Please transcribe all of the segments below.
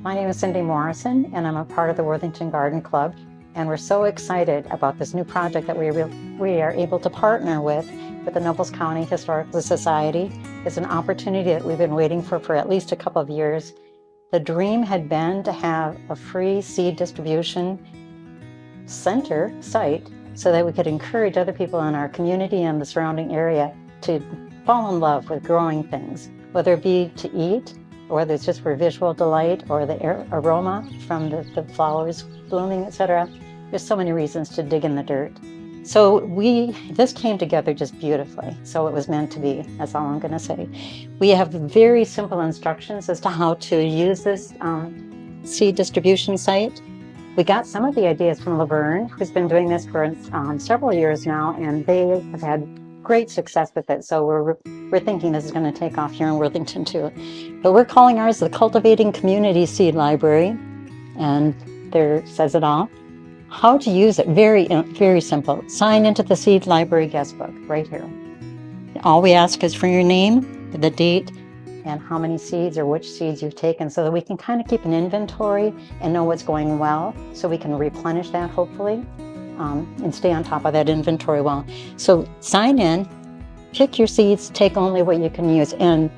My name is Cindy Morrison, and I'm a part of the Worthington Garden Club. And we're so excited about this new project that we are able to partner with the Nobles County Historical Society. It's an opportunity that we've been waiting for at least a couple of years. The dream had been to have a free seed distribution site so that we could encourage other people in our community and the surrounding area to fall in love with growing things, whether it be to eat, or whether it's just for visual delight or the aroma from the flowers blooming, etc. There's so many reasons to dig in the dirt. So this came together just beautifully. So it was meant to be, that's all I'm gonna say. We have very simple instructions as to how to use this seed distribution site. We got some of the ideas from Laverne, who's been doing this for several years now, and they have had great success with it. So we're thinking this is going to take off here in Worthington too. But we're calling ours the Cultivating Community Seed Library, and there says it all. How to use it, very simple. Sign into the Seed Library guest book right here. All we ask is for your name, the date, and how many seeds or which seeds you've taken, so that we can kind of keep an inventory and know what's going well, so we can replenish that hopefully, and stay on top of that inventory well. So sign in, pick your seeds, take only what you can use. And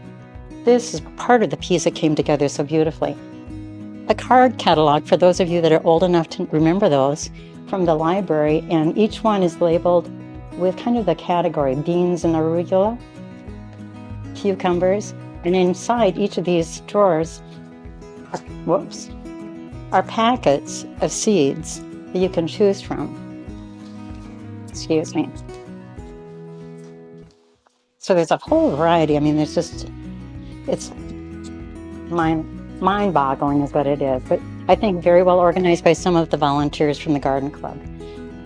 this is part of the piece that came together so beautifully. A card catalog for those of you that are old enough to remember those from the library, and each one is labeled with kind of the category: beans and arugula, cucumbers. And inside each of these drawers, are packets of seeds that you can choose from. Excuse me. So there's a whole variety. I mean, it's mind-boggling is what it is. But I think very well organized by some of the volunteers from the garden club.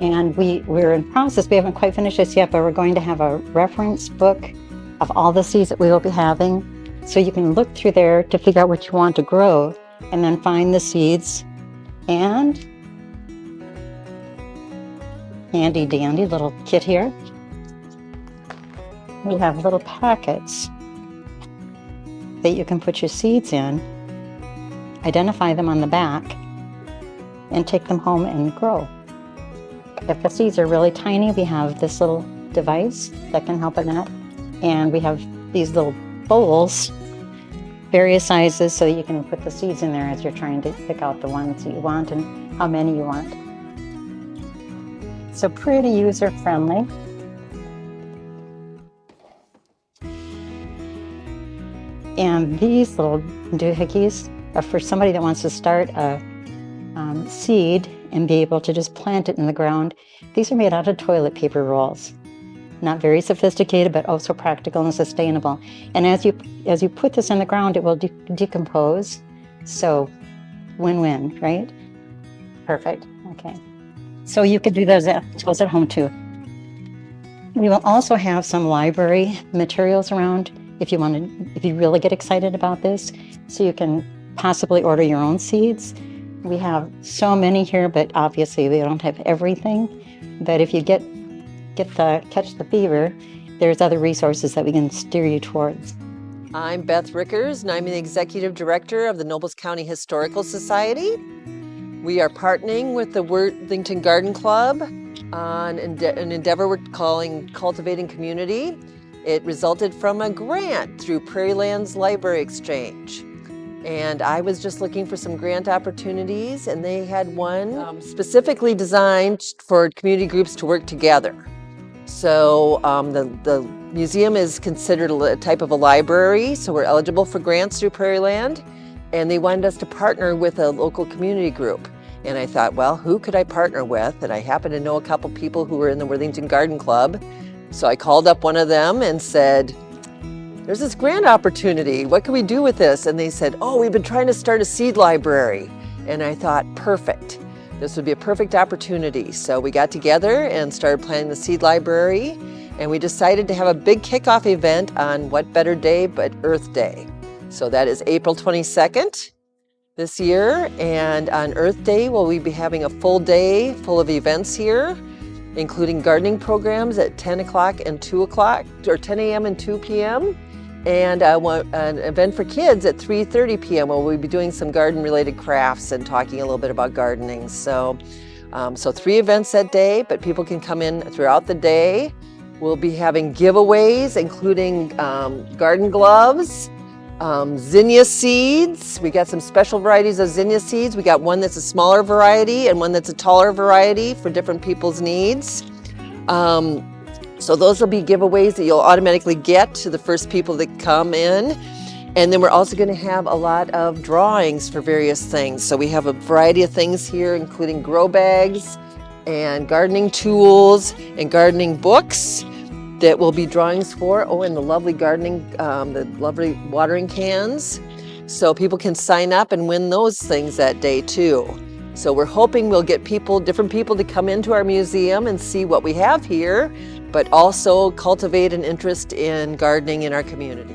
And we're in process. We haven't quite finished this yet, but we're going to have a reference book of all the seeds that we will be having. So you can look through there to figure out what you want to grow, and then find the seeds. And handy dandy little kit here. We have little packets that you can put your seeds in, identify them on the back, and take them home and grow. If the seeds are really tiny, we have this little device that can help in that. And we have these little bowls, various sizes, so that you can put the seeds in there as you're trying to pick out the ones that you want and how many you want. So pretty user-friendly. And these little doohickeys are for somebody that wants to start a seed and be able to just plant it in the ground. These are made out of toilet paper rolls. Not very sophisticated, but also practical and sustainable. And as you put this in the ground, it will decompose. So win-win, right? Perfect. Okay. So you could do those at home too. We will also have some library materials around if you really get excited about this. So you can possibly order your own seeds. We have so many here, but obviously we don't have everything. But if you catch the fever, there's other resources that we can steer you towards. I'm Beth Rickers, and I'm the Executive Director of the Nobles County Historical Society. We are partnering with the Worthington Garden Club on an endeavor we're calling Cultivating Community. It resulted from a grant through Prairie Lands Library Exchange. And I was just looking for some grant opportunities, and they had one specifically designed for community groups to work together. So the museum is considered a type of a library, so we're eligible for grants through Prairie Land, and they wanted us to partner with a local community group. And I thought, well, who could I partner with? And I happen to know a couple people who were in the Worthington Garden Club. So I called up one of them and said, there's this grant opportunity. What can we do with this? And they said, oh, we've been trying to start a seed library. And I thought, perfect. This would be a perfect opportunity. So we got together and started planning the seed library. And we decided to have a big kickoff event on what better day but Earth Day. So that is April 22nd this year. And on Earth Day, we'll be having a full day full of events here, including gardening programs at 10 o'clock and 2 o'clock, or 10 a.m. and 2 p.m. and an event for kids at 3:30 p.m. where we'll be doing some garden-related crafts and talking a little bit about gardening. So 3 events that day, but people can come in throughout the day. We'll be having giveaways, including garden gloves, zinnia seeds. We got some special varieties of zinnia seeds. We got one that's a smaller variety and one that's a taller variety for different people's needs. So those will be giveaways that you'll automatically get to the first people that come in. And then we're also going to have a lot of drawings for various things. So we have a variety of things here, including grow bags and gardening tools and gardening books that will be drawings for. Oh, and the lovely the lovely watering cans. So people can sign up and win those things that day too. So we're hoping we'll get different people to come into our museum and see what we have here, but also cultivate an interest in gardening in our community.